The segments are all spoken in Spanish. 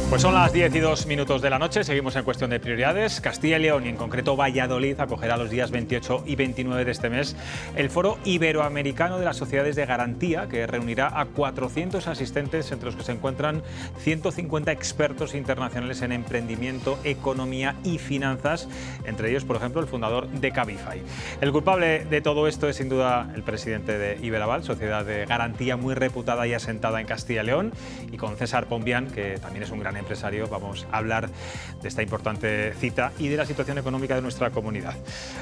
Pues son las 10 y 2 minutos de la noche, seguimos en cuestión de prioridades. Castilla y León y en concreto Valladolid acogerá los días 28 y 29 de este mes el Foro Iberoamericano de las Sociedades de Garantía, que reunirá a 400 asistentes, entre los que se encuentran 150 expertos internacionales en emprendimiento, economía y finanzas, entre ellos, por ejemplo, el fundador de Cabify. El culpable de todo esto es sin duda el presidente de Iberaval, sociedad de garantía muy reputada y asentada en Castilla y León, y con César Pombián, que también es un gran empresario, vamos a hablar de esta importante cita y de la situación económica de nuestra comunidad.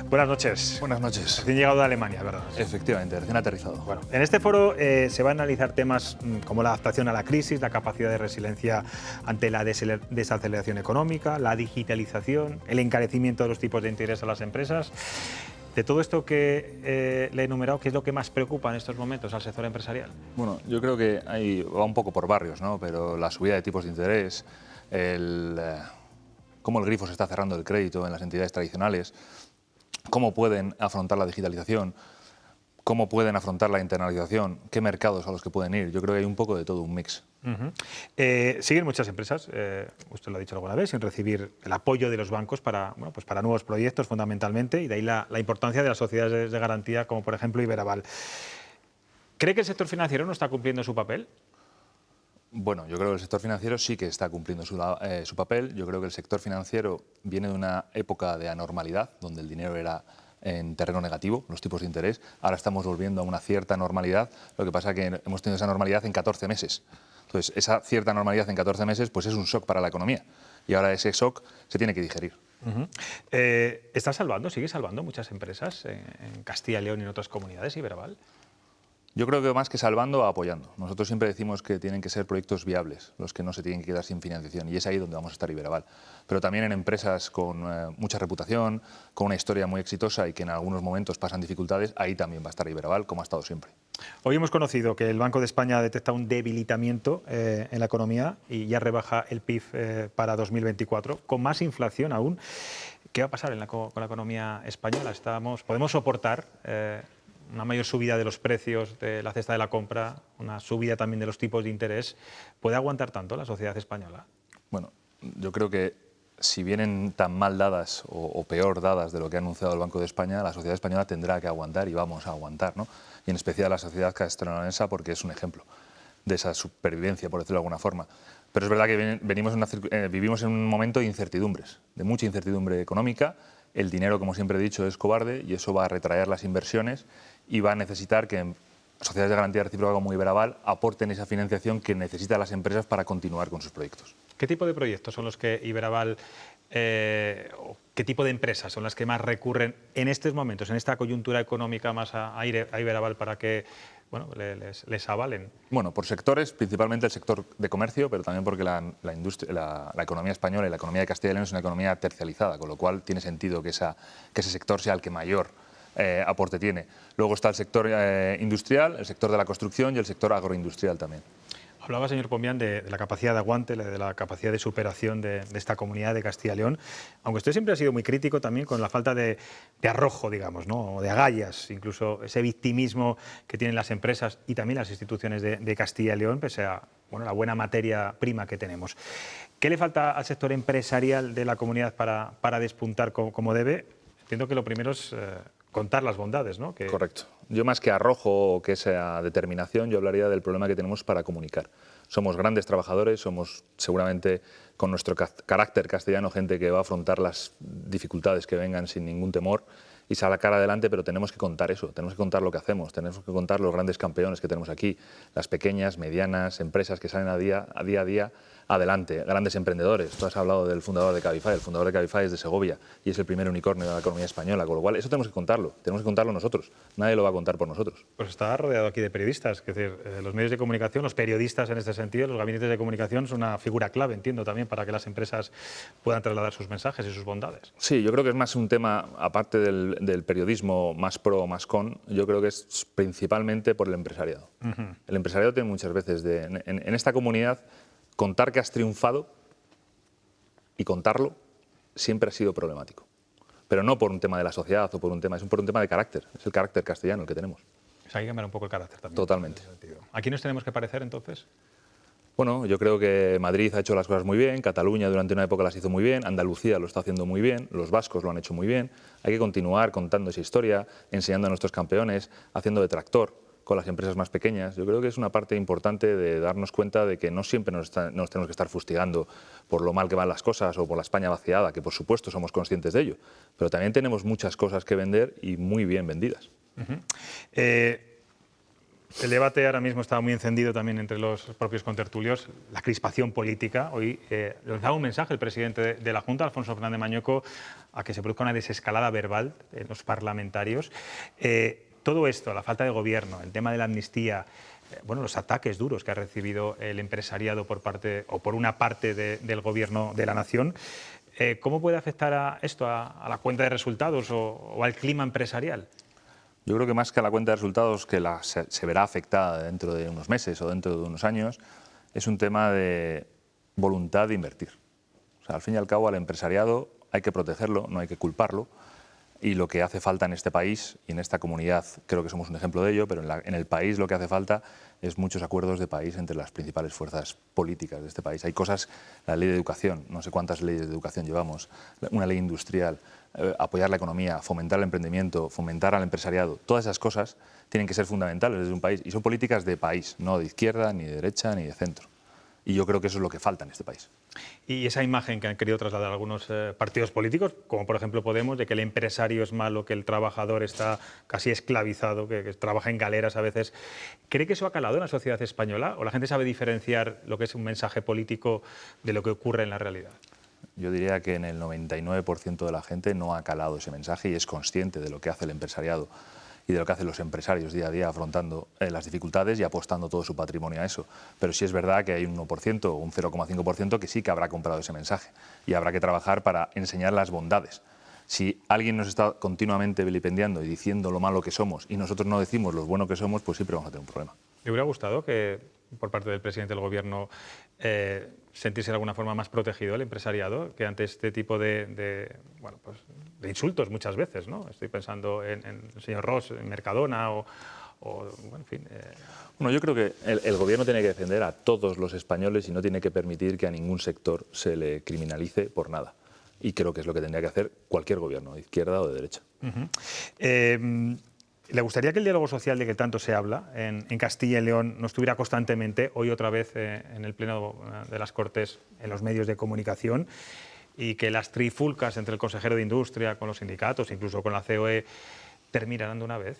Buenas noches. Buenas noches. Recién llegado de Alemania, ¿verdad? Efectivamente, recién aterrizado. Bueno, en este foro se va a analizar temas como la adaptación a la crisis, la capacidad de resiliencia ante la desaceleración económica, la digitalización, el encarecimiento de los tipos de interés a las empresas. De todo esto que le he enumerado, ¿qué es lo que más preocupa en estos momentos al sector empresarial? Bueno, yo creo que ahí va un poco por barrios, ¿no? Pero la subida de tipos de interés, cómo el grifo se está cerrando el crédito en las entidades tradicionales, cómo pueden afrontar la digitalización, cómo pueden afrontar la internalización, qué mercados a los que pueden ir. Yo creo que hay un poco de todo, un mix. Siguen muchas empresas, usted lo ha dicho alguna vez, sin recibir el apoyo de los bancos para, bueno, pues para nuevos proyectos fundamentalmente, y de ahí la importancia de las sociedades de garantía como por ejemplo Iberaval. ¿Cree que el sector financiero no está cumpliendo su papel? Bueno, yo creo que el sector financiero sí que está cumpliendo su papel. Yo creo que el sector financiero viene de una época de anormalidad, donde el dinero era en terreno negativo, los tipos de interés. Ahora estamos volviendo a una cierta normalidad, lo que pasa es que hemos tenido esa normalidad en 14 meses. Entonces, esa cierta normalidad en 14 meses pues es un shock para la economía y ahora ese shock se tiene que digerir. ¿Está salvando, sigue salvando muchas empresas en Castilla y León y en otras comunidades, Iberaval? Yo creo que más que salvando, apoyando. Nosotros siempre decimos que tienen que ser proyectos viables, los que no se tienen que quedar sin financiación, y es ahí donde vamos a estar Iberaval. Pero también en empresas con mucha reputación, con una historia muy exitosa y que en algunos momentos pasan dificultades, ahí también va a estar Iberaval, como ha estado siempre. Hoy hemos conocido que el Banco de España detecta un debilitamiento en la economía y ya rebaja el PIB para 2024, con más inflación aún. ¿Qué va a pasar con la economía española? ¿Podemos soportar una mayor subida de los precios de la cesta de la compra, una subida también de los tipos de interés? ¿Puede aguantar tanto la sociedad española? Bueno, yo creo que si vienen tan mal dadas o peor dadas de lo que ha anunciado el Banco de España, la sociedad española tendrá que aguantar y vamos a aguantar, ¿no? Y en especial la sociedad castellonense, porque es un ejemplo de esa supervivencia, por decirlo de alguna forma. Pero es verdad que vivimos en un momento de incertidumbres, de mucha incertidumbre económica. El dinero, como siempre he dicho, es cobarde y eso va a retraer las inversiones y va a necesitar que sociedades de garantía recíproca como Iberaval aporten esa financiación que necesitan las empresas para continuar con sus proyectos. ¿Qué tipo de proyectos son los que Iberaval, qué tipo de empresas son las que más recurren en estos momentos, en esta coyuntura económica más a Iberaval para que les avalen? Bueno, por sectores, principalmente el sector de comercio, pero también porque la economía española y la economía de Castilla y León es una economía tercializada, con lo cual tiene sentido que ese sector sea el que mayor aporte tiene. Luego está el sector industrial, el sector de la construcción y el sector agroindustrial también. Hablaba, señor Pombián, de la capacidad de aguante, de la capacidad de superación de esta comunidad de Castilla y León, aunque usted siempre ha sido muy crítico también con la falta de arrojo, digamos, ¿no? O de agallas, incluso ese victimismo que tienen las empresas y también las instituciones de Castilla y León, pese a la buena materia prima que tenemos. ¿Qué le falta al sector empresarial de la comunidad para despuntar como debe? Entiendo que lo primero es contar las bondades, ¿no? Correcto. Yo más que arrojo o que esa determinación, yo hablaría del problema que tenemos para comunicar. Somos grandes trabajadores, somos seguramente con nuestro carácter castellano gente que va a afrontar las dificultades que vengan sin ningún temor y sacar adelante, pero tenemos que contar eso, tenemos que contar lo que hacemos, tenemos que contar los grandes campeones que tenemos aquí, las pequeñas, medianas empresas que salen a día a día adelante, grandes emprendedores. Tú has hablado del fundador de Cabify, el fundador de Cabify es de Segovia y es el primer unicornio de la economía española, con lo cual eso tenemos que contarlo nosotros, nadie lo va a contar por nosotros. Pues está rodeado aquí de periodistas, es decir, los medios de comunicación, los periodistas en este sentido, los gabinetes de comunicación son una figura clave, entiendo, también para que las empresas puedan trasladar sus mensajes y sus bondades. Sí, yo creo que es más un tema, aparte del periodismo más pro, más con, yo creo que es principalmente por el empresariado. El empresariado tiene muchas veces, en esta comunidad, contar que has triunfado y contarlo siempre ha sido problemático. Pero no por un tema de la sociedad o por un tema de carácter. Es el carácter castellano el que tenemos. O sea, hay que cambiar un poco el carácter también. Totalmente. ¿A quién nos tenemos que parecer entonces? Bueno, yo creo que Madrid ha hecho las cosas muy bien, Cataluña durante una época las hizo muy bien, Andalucía lo está haciendo muy bien, los vascos lo han hecho muy bien. Hay que continuar contando esa historia, enseñando a nuestros campeones, haciendo de tractor con las empresas más pequeñas. Yo creo que es una parte importante de darnos cuenta de que no siempre nos tenemos que estar fustigando por lo mal que van las cosas o por la España vaciada, que por supuesto somos conscientes de ello, pero también tenemos muchas cosas que vender y muy bien vendidas. El debate ahora mismo está muy encendido también entre los propios contertulios, la crispación política. Hoy lanzaba un mensaje el presidente de la Junta, Alfonso Fernández Mañueco, a que se produzca una desescalada verbal en los parlamentarios. Todo esto, la falta de gobierno, el tema de la amnistía, bueno, los ataques duros que ha recibido el empresariado por parte o por una parte del gobierno de la nación, ¿cómo puede afectar esto a la cuenta de resultados o al clima empresarial? Yo creo que más que a la cuenta de resultados, que se verá afectada dentro de unos meses o dentro de unos años, es un tema de voluntad de invertir. O sea, al fin y al cabo, al empresariado hay que protegerlo, no hay que culparlo. Y lo que hace falta en este país y en esta comunidad, creo que somos un ejemplo de ello, pero en el país lo que hace falta es muchos acuerdos de país entre las principales fuerzas políticas de este país. Hay cosas, la ley de educación, no sé cuántas leyes de educación llevamos, una ley industrial, apoyar la economía, fomentar el emprendimiento, fomentar al empresariado. Todas esas cosas tienen que ser fundamentales desde un país y son políticas de país, no de izquierda, ni de derecha, ni de centro. Y yo creo que eso es lo que falta en este país. Y esa imagen que han querido trasladar algunos partidos políticos, como por ejemplo Podemos, de que el empresario es malo, que el trabajador está casi esclavizado, que trabaja en galeras a veces, ¿cree que eso ha calado en la sociedad española? ¿O la gente sabe diferenciar lo que es un mensaje político de lo que ocurre en la realidad? Yo diría que en el 99% de la gente no ha calado ese mensaje y es consciente de lo que hace el empresariado y de lo que hacen los empresarios día a día afrontando las dificultades y apostando todo su patrimonio a eso. Pero sí es verdad que hay un 1% o un 0,5% que sí que habrá comprado ese mensaje y habrá que trabajar para enseñar las bondades. Si alguien nos está continuamente vilipendiando y diciendo lo malo que somos y nosotros no decimos lo bueno que somos, pues siempre vamos a tener un problema. ¿Le hubiera gustado que por parte del presidente del Gobierno sentirse de alguna forma más protegido el empresariado que ante este tipo de insultos muchas veces, ¿no? Estoy pensando en el señor Ross, en Mercadona o bueno, en fin. Bueno, yo creo que el Gobierno tiene que defender a todos los españoles y no tiene que permitir que a ningún sector se le criminalice por nada. Y creo que es lo que tendría que hacer cualquier gobierno, de izquierda o de derecha. ¿Le gustaría que el diálogo social de que tanto se habla en Castilla y León no estuviera constantemente, hoy otra vez en el Pleno de las Cortes, en los medios de comunicación, y que las trifulcas entre el consejero de Industria, con los sindicatos, incluso con la COE, terminaran de una vez?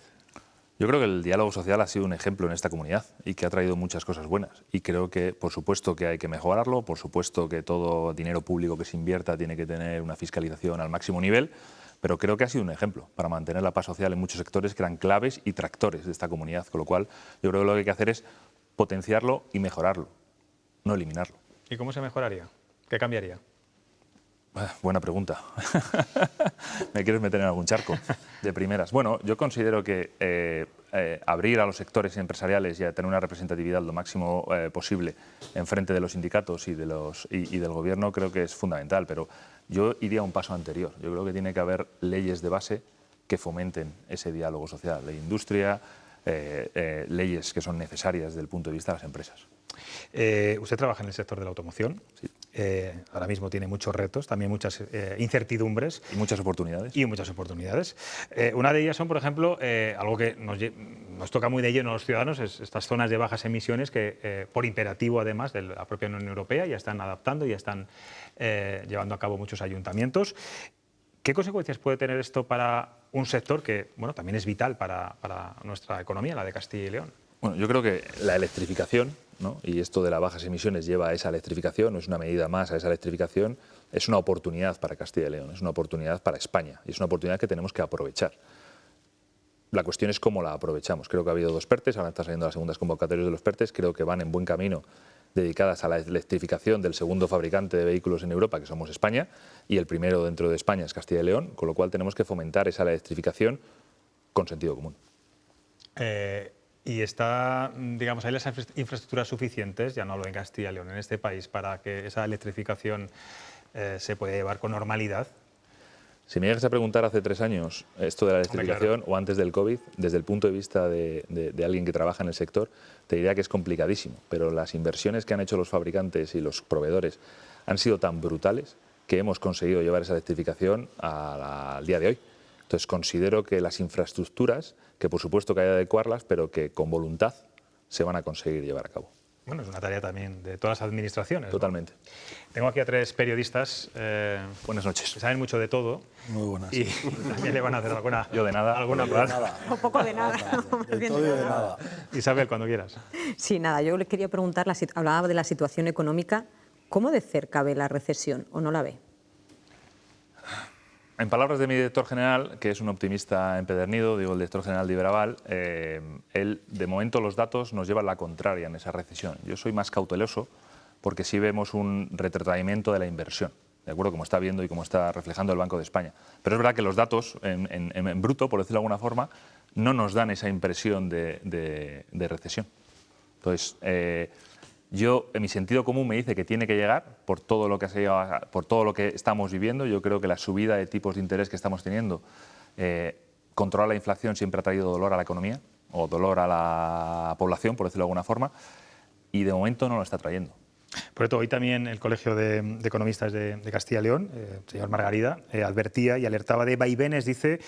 Yo creo que el diálogo social ha sido un ejemplo en esta comunidad y que ha traído muchas cosas buenas. Y creo que, por supuesto, que hay que mejorarlo, por supuesto que todo dinero público que se invierta tiene que tener una fiscalización al máximo nivel, pero creo que ha sido un ejemplo para mantener la paz social en muchos sectores que eran claves y tractores de esta comunidad, con lo cual yo creo que lo que hay que hacer es potenciarlo y mejorarlo, no eliminarlo. ¿Y cómo se mejoraría? ¿Qué cambiaría? Buena pregunta. ¿Me quieres meter en algún charco de primeras? Bueno, yo considero que abrir a los sectores empresariales y a tener una representatividad lo máximo posible en frente de los sindicatos y del gobierno creo que es fundamental, pero yo iría un paso anterior. Yo creo que tiene que haber leyes de base que fomenten ese diálogo social, ley de industria, leyes que son necesarias desde el punto de vista de las empresas. Usted trabaja en el sector de la automoción. Sí. Ahora mismo tiene muchos retos, también muchas incertidumbres. Y muchas oportunidades. Y muchas oportunidades. Una de ellas son, por ejemplo, algo que nos toca muy de lleno a los ciudadanos, es estas zonas de bajas emisiones que, por imperativo además de la propia Unión Europea, ya están adaptando, ya están llevando a cabo muchos ayuntamientos. ¿Qué consecuencias puede tener esto para un sector que también es vital para nuestra economía, la de Castilla y León? Bueno, yo creo que la electrificación, ¿no? Y esto de las bajas emisiones lleva a esa electrificación, no es una medida más a esa electrificación, es una oportunidad para Castilla y León, es una oportunidad para España y es una oportunidad que tenemos que aprovechar. La cuestión es cómo la aprovechamos. Creo que ha habido dos PERTEs, ahora están saliendo las segundas convocatorias de los PERTEs, creo que van en buen camino dedicadas a la electrificación del segundo fabricante de vehículos en Europa, que somos España, y el primero dentro de España es Castilla y León, con lo cual tenemos que fomentar esa electrificación con sentido común. ¿Y está, digamos, hay las infraestructuras suficientes, ya no hablo en Castilla y León, en este país, para que esa electrificación se pueda llevar con normalidad? Si me llegas a preguntar hace 3 años esto de la electrificación o antes del COVID, desde el punto de vista de alguien que trabaja en el sector, te diría que es complicadísimo. Pero las inversiones que han hecho los fabricantes y los proveedores han sido tan brutales que hemos conseguido llevar esa electrificación al día de hoy. Entonces considero que las infraestructuras, que por supuesto que hay que adecuarlas, pero que con voluntad se van a conseguir llevar a cabo. Bueno, es una tarea también de todas las administraciones. Totalmente. ¿No? Tengo aquí a 3 periodistas. Buenas noches. Que saben mucho de todo. Muy buenas. Y también le van a hacer alguna. Yo de nada. Alguna De nada. Un poco de nada. De todo y de nada. Isabel, cuando quieras. Sí, nada, yo le quería preguntar, hablaba de la situación económica, ¿cómo de cerca ve la recesión o no la ve? En palabras de mi director general, que es un optimista empedernido, digo el director general de Iberaval, él, de momento los datos nos llevan la contraria en esa recesión. Yo soy más cauteloso porque sí vemos un retrotraimiento de la inversión, ¿de acuerdo? Como está viendo y como está reflejando el Banco de España. Pero es verdad que los datos, en bruto, por decirlo de alguna forma, no nos dan esa impresión de recesión. Entonces, yo, en mi sentido común, me dice que tiene que llegar por todo lo que estamos viviendo. Yo creo que la subida de tipos de interés que estamos teniendo, controlar la inflación siempre ha traído dolor a la economía o dolor a la población, por decirlo de alguna forma, y de momento no lo está trayendo. Por esto, hoy también el Colegio de Economistas de Castilla y León, señor Margarida, advertía y alertaba de vaivenes, dice,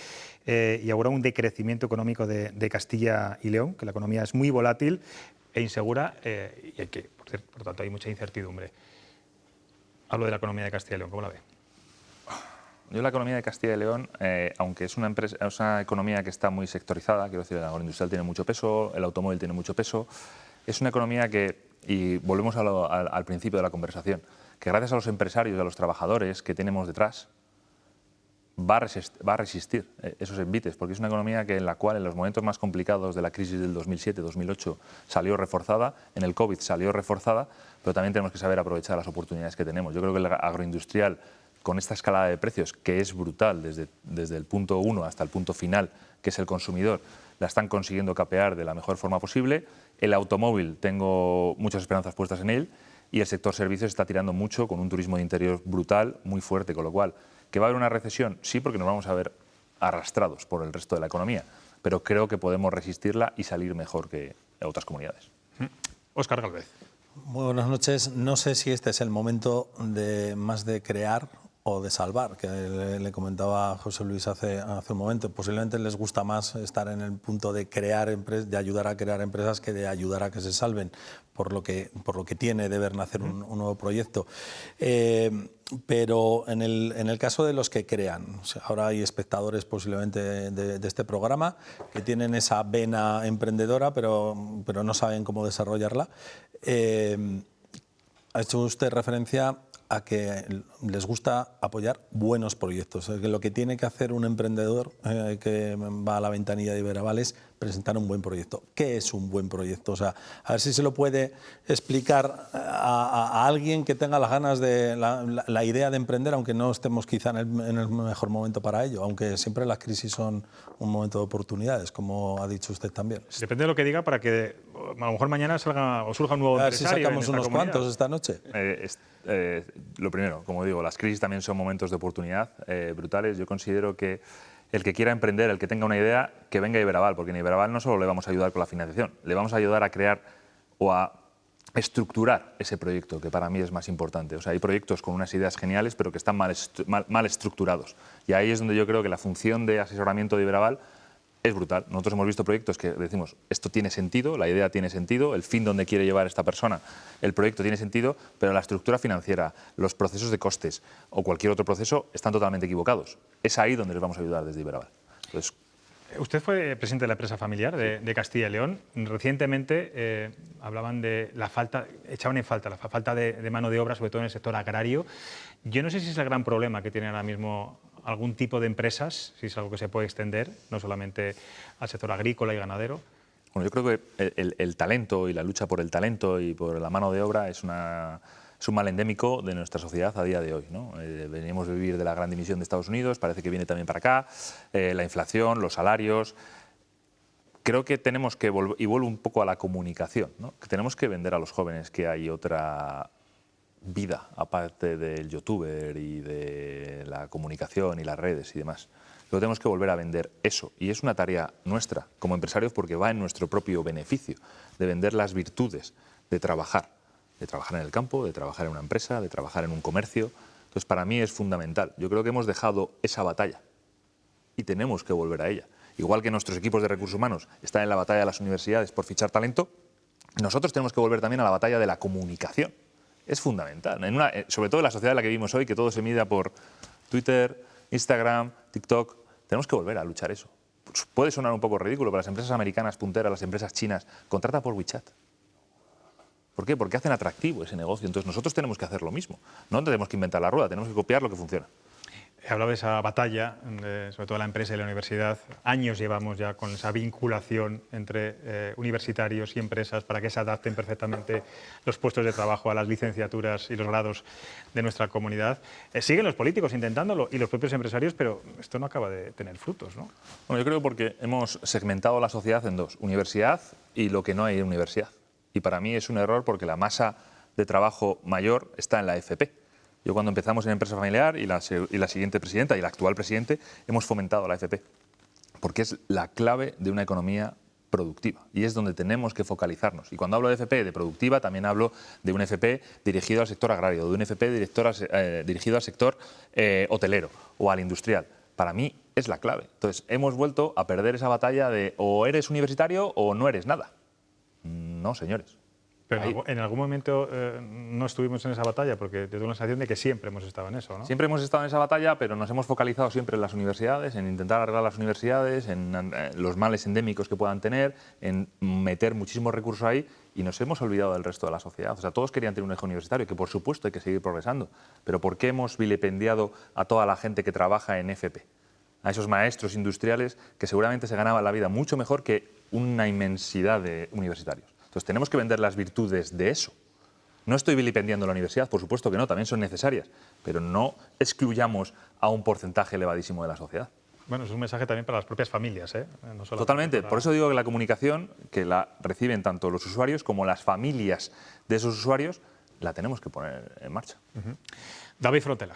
y ahora un decrecimiento económico de Castilla y León, que la economía es muy volátil e insegura y por tanto hay mucha incertidumbre. Hablo de la economía de Castilla y León, ¿cómo la ve? Yo la economía de Castilla y León, aunque es una economía que está muy sectorizada, quiero decir, el agroindustrial tiene mucho peso, el automóvil tiene mucho peso, es una economía que, y volvemos al principio de la conversación, que gracias a los empresarios y a los trabajadores que tenemos detrás, va a resistir esos envites, porque es una economía en la cual en los momentos más complicados de la crisis del 2007-2008 salió reforzada, en el COVID salió reforzada, pero también tenemos que saber aprovechar las oportunidades que tenemos. Yo creo que el agroindustrial, con esta escalada de precios, que es brutal desde el punto 1 hasta el punto final, que es el consumidor, la están consiguiendo capear de la mejor forma posible. El automóvil, tengo muchas esperanzas puestas en él, y el sector servicios está tirando mucho, con un turismo de interior brutal, muy fuerte, con lo cual, ¿que va a haber una recesión? Sí, porque nos vamos a ver arrastrados por el resto de la economía, pero creo que podemos resistirla y salir mejor que otras comunidades. Óscar Gálvez. Muy buenas noches. No sé si este es el momento más de crear o de salvar, que le comentaba a José Luis hace un momento. Posiblemente les gusta más estar en el punto de crear de ayudar a crear empresas que de ayudar a que se salven, por lo que tiene, deben hacer un nuevo proyecto. Pero en el caso de los que crean, o sea, ahora hay espectadores posiblemente de este programa que tienen esa vena emprendedora, pero no saben cómo desarrollarla. Ha hecho usted referencia a que les gusta apoyar buenos proyectos. Que lo que tiene que hacer un emprendedor que va a la ventanilla de Iberaval es presentar un buen proyecto. ¿Qué es un buen proyecto? O sea, a ver si se lo puede explicar a alguien que tenga las ganas de la idea de emprender, aunque no estemos quizá en el mejor momento para ello, aunque siempre las crisis son un momento de oportunidades, como ha dicho usted también. Depende de lo que diga para que a lo mejor mañana salga o surja un nuevo empresario. A ver si sacamos en esta unos comunidad. cuantos esta noche. Lo primero, como digo, las crisis también son momentos de oportunidad brutales. Yo considero que el que quiera emprender, el que tenga una idea, que venga a Iberaval, porque en Iberaval no solo le vamos a ayudar con la financiación, le vamos a ayudar a crear o a estructurar ese proyecto, que para mí es más importante. O sea, hay proyectos con unas ideas geniales, pero que están mal estructurados. Y ahí es donde yo creo que la función de asesoramiento de Iberaval es brutal. Nosotros hemos visto proyectos que decimos, esto tiene sentido, la idea tiene sentido, el fin donde quiere llevar esta persona, el proyecto tiene sentido, pero la estructura financiera, los procesos de costes o cualquier otro proceso están totalmente equivocados. Es ahí donde les vamos a ayudar desde Iberaval. Entonces, usted fue presidente de la empresa familiar de Castilla y León. Recientemente hablaban de la falta, echaban en falta la falta de mano de obra, sobre todo en el sector agrario. Yo no sé si es el gran problema que tiene ahora mismo algún tipo de empresas, si es algo que se puede extender, no solamente al sector agrícola y ganadero. Bueno, yo creo que el talento y la lucha por el talento y por la mano de obra es un mal endémico de nuestra sociedad a día de hoy, ¿no? Venimos de vivir de la gran dimisión de Estados Unidos, parece que viene también para acá, la inflación, los salarios. Creo que tenemos que, y vuelvo un poco a la comunicación, ¿no? Que tenemos que vender a los jóvenes que hay otra vida aparte del youtuber y de la comunicación y las redes y demás. Luego tenemos que volver a vender eso, y es una tarea nuestra como empresarios porque va en nuestro propio beneficio, de vender las virtudes de trabajar en el campo, de trabajar en una empresa, de trabajar en un comercio. Entonces, para mí es fundamental. Yo creo que hemos dejado esa batalla y tenemos que volver a ella. Igual que nuestros equipos de recursos humanos están en la batalla de las universidades por fichar talento, nosotros tenemos que volver también a la batalla de la comunicación. Es fundamental, sobre todo en la sociedad en la que vivimos hoy, que todo se mida por Twitter, Instagram, TikTok. Tenemos que volver a luchar eso. Pues puede sonar un poco ridículo, pero las empresas americanas punteras, las empresas chinas, contratan por WeChat. ¿Por qué? Porque hacen atractivo ese negocio. Entonces nosotros tenemos que hacer lo mismo. No tenemos que inventar la rueda, tenemos que copiar lo que funciona. He hablado de esa batalla, sobre todo la empresa y la universidad. Años llevamos ya con esa vinculación entre universitarios y empresas para que se adapten perfectamente los puestos de trabajo a las licenciaturas y los grados de nuestra comunidad. Siguen los políticos intentándolo y los propios empresarios, pero esto no acaba de tener frutos, ¿no? Bueno, yo creo porque hemos segmentado la sociedad en dos, universidad y lo que no hay en universidad. Y para mí es un error porque la masa de trabajo mayor está en la FP. Yo cuando empezamos en Empresa Familiar y la siguiente presidenta y la actual presidente hemos fomentado la FP, porque es la clave de una economía productiva y es donde tenemos que focalizarnos. Y cuando hablo de FP de productiva también hablo de un FP dirigido al sector agrario, de un FP dirigido al sector hotelero o al industrial. Para mí es la clave. Entonces hemos vuelto a perder esa batalla de o eres universitario o no eres nada. No, señores. Pero en algún momento no estuvimos en esa batalla, porque tengo la sensación de que siempre hemos estado en eso, ¿no? Siempre hemos estado en esa batalla, pero nos hemos focalizado siempre en las universidades, en intentar arreglar las universidades, en los males endémicos que puedan tener, en meter muchísimos recursos ahí, y nos hemos olvidado del resto de la sociedad. O sea, todos querían tener un eje universitario, que por supuesto hay que seguir progresando, pero ¿por qué hemos vilipendiado a toda la gente que trabaja en FP? A esos maestros industriales que seguramente se ganaban la vida mucho mejor que una inmensidad de universitarios. Entonces tenemos que vender las virtudes de eso. No estoy vilipendiando la universidad, por supuesto que no, también son necesarias, pero no excluyamos a un porcentaje elevadísimo de la sociedad. Bueno, es un mensaje también para las propias familias, ¿eh? No solo totalmente, por eso digo que la comunicación, que la reciben tanto los usuarios como las familias de esos usuarios, la tenemos que poner en marcha. David Frontela.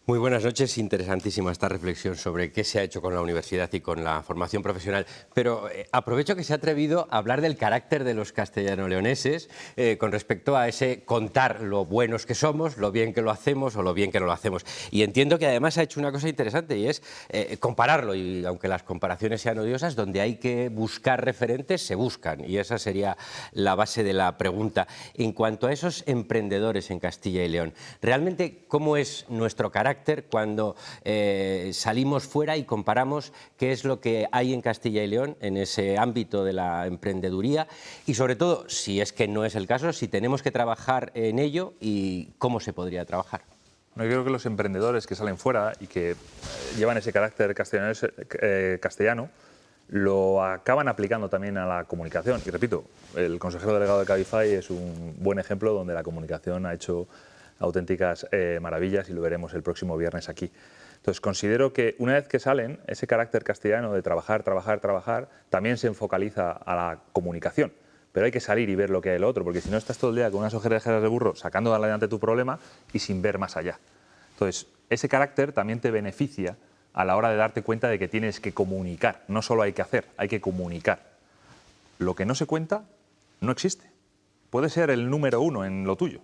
Muy buenas noches, interesantísima esta reflexión sobre qué se ha hecho con la universidad y con la formación profesional, pero aprovecho que se ha atrevido a hablar del carácter de los castellano-leoneses con respecto a ese contar lo buenos que somos, lo bien que lo hacemos o lo bien que no lo hacemos. Y entiendo que además ha hecho una cosa interesante y es compararlo, y aunque las comparaciones sean odiosas, donde hay que buscar referentes, se buscan, y esa sería la base de la pregunta. En cuanto a esos emprendedores en Castilla y León, ¿realmente cómo es nuestro carácter cuando salimos fuera y comparamos qué es lo que hay en Castilla y León en ese ámbito de la emprendeduría? Y sobre todo, si es que no es el caso, si tenemos que trabajar en ello y cómo se podría trabajar. Yo creo que los emprendedores que salen fuera y que llevan ese carácter castellano lo acaban aplicando también a la comunicación. Y repito, el consejero delegado de Cabify es un buen ejemplo donde la comunicación ha hecho auténticas maravillas y lo veremos el próximo viernes aquí. Entonces considero que una vez que salen, ese carácter castellano de trabajar, trabajar, trabajar, también se focaliza a la comunicación. Pero hay que salir y ver lo que hay en lo otro, porque si no estás todo el día con unas ojeras de burro sacando adelante tu problema y sin ver más allá. Entonces, ese carácter también te beneficia a la hora de darte cuenta de que tienes que comunicar. No solo hay que hacer, hay que comunicar. Lo que no se cuenta no existe. Puede ser el número uno en lo tuyo,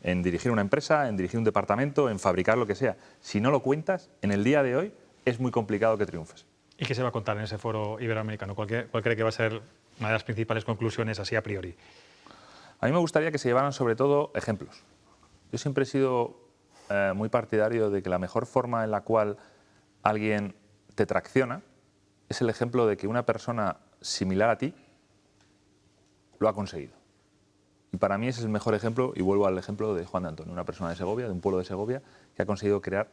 en dirigir una empresa, en dirigir un departamento, en fabricar lo que sea. Si no lo cuentas, en el día de hoy es muy complicado que triunfes. ¿Y qué se va a contar en ese foro iberoamericano? ¿Cuál cree que va a ser una de las principales conclusiones así a priori? A mí me gustaría que se llevaran sobre todo ejemplos. Yo siempre he sido muy partidario de que la mejor forma en la cual alguien te tracciona es el ejemplo de que una persona similar a ti lo ha conseguido. Y para mí ese es el mejor ejemplo, y vuelvo al ejemplo de Juan de Antonio, una persona de Segovia, de un pueblo de Segovia, que ha conseguido crear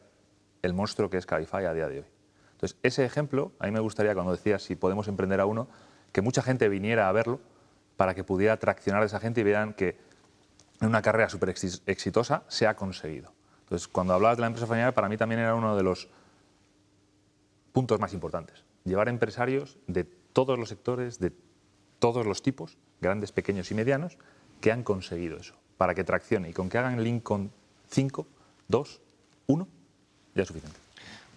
el monstruo que es Cabify a día de hoy. Entonces, ese ejemplo, a mí me gustaría, cuando decías si podemos emprender a uno, que mucha gente viniera a verlo para que pudiera traccionar a esa gente y vean que en una carrera súper exitosa se ha conseguido. Entonces, cuando hablabas de la empresa familiar, para mí también era uno de los puntos más importantes. Llevar empresarios de todos los sectores, de todos los tipos, grandes, pequeños y medianos, que han conseguido eso, para que traccione y con que hagan link con 5, 2, 1, ya es suficiente.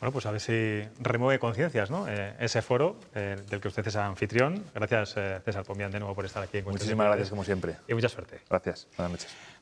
Bueno, pues a ver si remueve conciencias, ¿no? Ese foro del que usted es anfitrión. Gracias, César Pomián, de nuevo por estar aquí en Cuestión de Muchísimas gracias, Prioridades. como siempre. Y mucha suerte. Gracias. Buenas noches.